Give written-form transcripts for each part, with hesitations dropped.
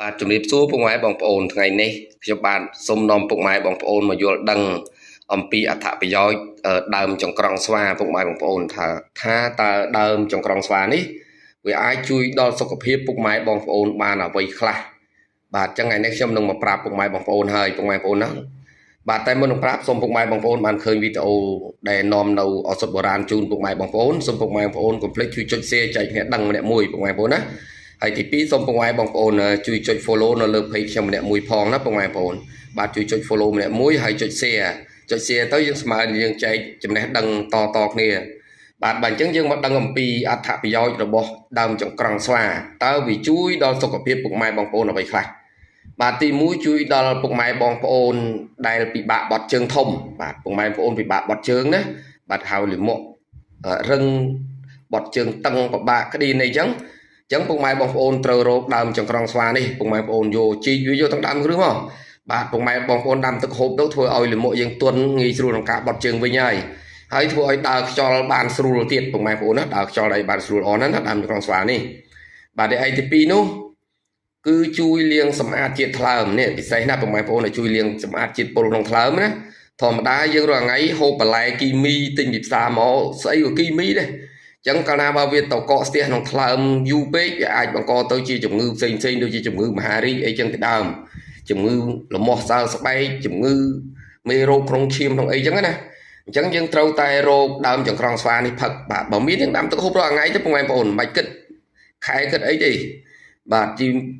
បាទជំរាបសួរពុកម៉ែបងប្អូនថ្ងៃនេះខ្ញុំបាទសូមនាំពុកម៉ែបងប្អូនមកយល់ដឹងអំពីអត្ថប្រយោជន៍ដើមចង្ក្រង់ស្វាពុកម៉ែបងប្អូនថាតើដើមចង្ក្រង់ស្វានេះវាអាចជួយដល់សុខភាពពុកម៉ែបងប្អូនបានអ្វីខ្លះបាទអញ្ចឹងថ្ងៃនេះខ្ញុំនឹងមកប្រាប់ពុកម៉ែបងប្អូនហើយពុកម៉ែបងប្អូនណាបាទតែមុននឹងប្រាប់សូមពុកម៉ែបងប្អូនបានឃើញវីដេអូដែលនាំនៅឱសថបុរាណជូនពុកម៉ែបងប្អូនសូមពុកម៉ែបងប្អូនកុំភ្លេចជួយចុច share ចែកគ្នាដឹងម្នាក់មួយពុកម៉ែបងប្អូនណាហើយទី2សូមពុកម៉ែបងប្អូនជួយចុច follow នៅលើ page ខ្ញុំម្នាក់មួយផងណាពុកម៉ែបងប្អូនបាទជួយចុច follow ម្នាក់មួយហើយចុច share ទៅយើងស្មើយើងចែកចំណេះដឹងតគ្នាបាទបើអញ្ចឹងយើងមកដឹងអំពីអត្ថប្រយោជន៍របស់ដើមចង្ក្រង់ស្វាតើវាជួយដល់សុខភាពពុកម៉ែបងប្អូនអ្វីខ្លះបាទទី1ជួយដល់ពុកម៉ែបងប្អូនដែលពិបាកបត់ជើងធំបាទពុកម៉ែបងប្អូនពិបាកបត់ជើងណាបាទហៅលាមករឹងបត់ជើងតឹងពិបាកក្តីនេះអញ្ចឹងពុកម៉ែបងប្អូនត្រូវរកដើមចង្ក្រង់ស្វានេះពុកម៉ែបងប្អូនយកជីកវាយកទាំងដើមគ្រឹះមកបាទពុកម៉ែបងប្អូនដាំទឹកហូបទៅធ្វើឲ្យលាមកយើងទន់ងាយស្រួលក្នុងការបត់ជើងវិញហើយធ្វើឲ្យដើរខ្យល់បានស្រួលទៀតពុកម៉ែបងប្អូនណាដើរខ្យល់ឲ្យបានស្រួលអស់ណាដើមចង្ក្រង់ស្វានេះបាទឯទី2នោះគឺជួយលាងសម្អាតជាតិថ្លើមនេះពិសេសណាពុកម៉ែបងប្អូនជួយលាងសម្អាតជាតិពុលក្នុងថ្លើមណាធម្មតាយើងរាល់ថ្ងៃហូបបន្លែគីមីទិញពីផ្សារមកស្អីក៏គីមីដែរចឹងកាលណាបើវាតកកស្ទះក្នុងថ្លើមយូរពេកវាអាចបង្កទៅជាជំងឺផ្សេងដូចជាជំងឺមហារីកអីចឹងទៅដើមជំងឺលមាស់សើស្បែកជំងឺមេរោគក្នុងឈាមក្នុងអីចឹងណាអញ្ចឹងយើងត្រូវតែរកដើមចង្ក្រង់ស្វានេះផឹកបាទបើមានយើងដាំទឹកហូបរាល់ថ្ងៃទៅពុកម៉ែបងប្អូនមិនបាច់គិតខែគិតអីទេបាទ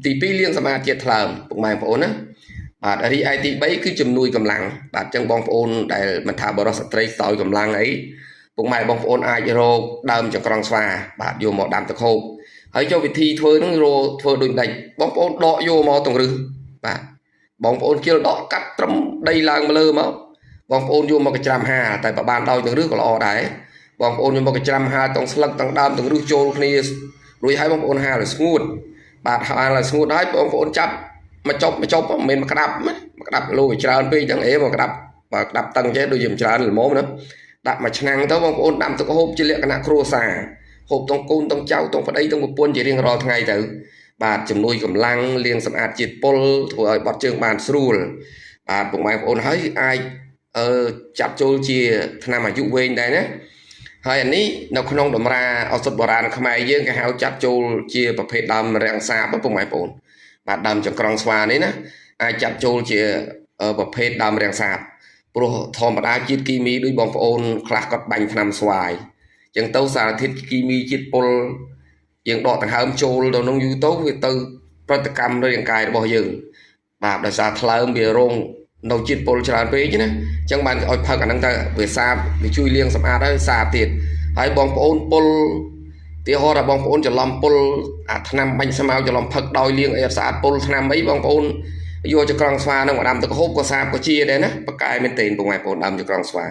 ទី2លាងសម្អាតជាតិថ្លើមពុកម៉ែបងប្អូនណាបាទរីឯទី3គឺជំនួយកម្លាំងបាទអញ្ចឹងបងប្អូនដែលមិនថាបរិសុទ្ធស្ត្រីខ្សោយកម្លាំងអីពុកម៉ែបងប្អូនអាចរកដើមចង្ក្រង់ស្វាបាទយកមកដាំទឹកហូបហើយចូលវិធីធ្វើហ្នឹងធ្វើដូចដាច់បងប្អូនដកយកមកទាំងរឹសបាទបងប្អូនជិលដកកាត់ត្រឹមដីឡើងមកលើមកបងប្អូនយកមកកច្រាំហាតែបើបានដោយទាំងរឹសក៏ល្អដែរបងប្អូនយកមកកច្រាំហាទាំងស្លឹកទាំងដើមទាំងរឹសចូលគ្នារួចហើយបងប្អូនហាឲ្យស្ងួតបាទហាឲ្យស្ងួតហើយបងប្អូនចាប់មកចប់មិនមែនមកក្តាប់លោឲ្យច្រើនពេកចឹងមកក្តាប់បើក្តាប់តឹងចេះដូចជាច្រើនល្មមណាដាក់មួយឆ្នាំងទៅបងប្អូនដាំទឹកហូបជាលក្ខណៈគ្រួសារហូបទាំងកូនទាំងចៅទាំងប្តីទាំងប្រពន្ធជារៀងរាល់ថ្ងៃទៅបាទជំនួយកម្លាំងលាងសម្អាតជាតិពុលធ្វើឲ្យបត់ជើងបានស្រួលបាទពុកម៉ែបងប្អូនហើយអាចចាត់ចូលជាថ្នាំអាយុវែងដែរណាហើយអានេះនៅក្នុងតម្រាឱសថបុរាណខ្មែរយើងគេហៅចាត់ចូលជាប្រភេទដើមរាំងសាបពុកម៉ែបងប្អូនបាទដើមចង្ក្រង់ស្វានេះណាអាចចាត់ចូលជាប្រភេទដើមរាំងសាបព្រោះធម្មតាជាតិគីមីដូចបងប្អូនខ្លះគាត់បាញ់ថ្នាំស្វាយអញ្ចឹងទៅសារធាតុគីមីជាតិពុលយើងដកដង្ហើមចូលទៅក្នុងយូរទៅវាទៅប្រតិកម្មនៅរាងកាយរបស់យើងបាទដោយសារថ្លើមវារងនៅជាតិពុលច្រើនពេកណាអញ្ចឹងបានឲ្យផឹកអាហ្នឹងទៅវាសាបវាជួយលាងសម្អាតហើយសាបទៀតហើយបងប្អូនពុលទីហោថាបងប្អូនច្រឡំពុលអាថ្នាំបាញ់ស្មៅច្រឡំផឹកដោយលាងអីស្អាតពុលថ្នាំអីបងប្អូនយកចង្ក្រង់ស្វានឹងមកដាំទឹកហូបក៏សាបក៏ជាដែរណាបកកាយមែនទេបងប្អូនដាំចង្ក្រង់ស្វា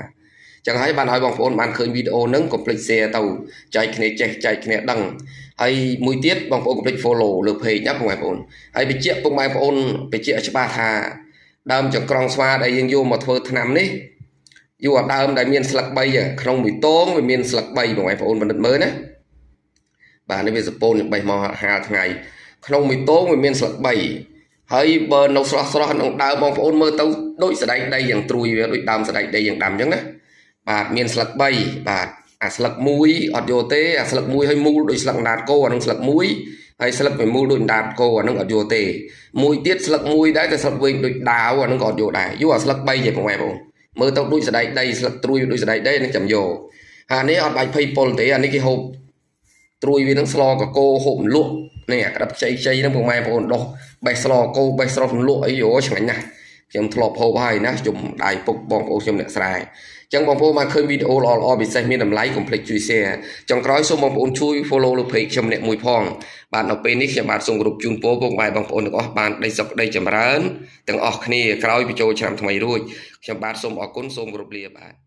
ចឹងហើយបានឲ្យបងប្អូនបានឃើញវីដេអូហ្នឹងកុំភ្លេច share ទៅចែកគ្នាចេះចែកគ្នាដឹងហើយមួយទៀតបងប្អូនកុំភ្លេច follow លើ page ណាបងប្អូនហើយបញ្ជាក់ពុកម៉ែបងប្អូនបញ្ជាក់ច្បាស់ថាដើមចង្ក្រង់ស្វាដែលយើងយកមកធ្វើថ្នាំនេះយកអាដើមដែលមានស្លឹក3ក្នុងមួយតងវាមានស្លឹក3បងប្អូនបណ្ឌិតមើលណាបាទនេះវាសពូនខ្ញុំបេះមកហាលថ្ងៃក្នុងមួយតងវាមានស្លឹក3ហើយបើនៅស្រស់នឹងដើមបងប្អូនមើលទៅដូចសដែកដីយ៉ាងត្រួយវាដូចដើមសដែកដីយ៉ាងដាំអញ្ចឹងណាបាទមានស្លឹក3បាទអាស្លឹក1អត់យកទេអាស្លឹក1ហើយមូលដូចស្លឹកអណ្ដាតគោអានឹងស្លឹក1ហើយស្លឹកមួយមូលដូចអណ្ដាតគោអានឹងអត់យកទេមួយទៀតស្លឹក1ដែរតែស្លឹកវិញដូចដាវអានឹងក៏អត់យកដែរយកអាស្លឹក3ទេបងប្អូនមើលទៅដូចសដែកដីស្លឹកត្រួយដូចសដែកដីនឹងចាំយកអានេះអត់បាច់ភ័យពុលទេអានេះគេហូបត្រួយវានឹងស្លកកោហូបលក់នេះអាក្តាប់ខ្ចីហ្នឹងបងប្អូនដោះបេះស្លកោបេះស្រស់លក់អីយោឆ្ងាញ់ណាស់ខ្ញុំធ្លាប់ហូបហើយណាជុំដៃពុកបងប្អូនខ្ញុំអ្នកស្រែអញ្ចឹងបងប្អូនបានឃើញវីដេអូល្អពិសេសមានតម្លៃកុំភ្លេចជួយ share ចុងក្រោយសូមបងប្អូនជួយ follow លើ page ខ្ញុំអ្នកមួយផងបាទនៅពេលនេះខ្ញុំបាទសូមគោរពជូនពរពុកម៉ែបងប្អូនទាំងអស់បានដីសុខដីចម្រើនទាំងអស់គ្នាក្រោយបញ្ចូលឆ្នាំថ្មីរួចខ្ញុំបាទសូមអរគុណសូមគោរពលាបាទ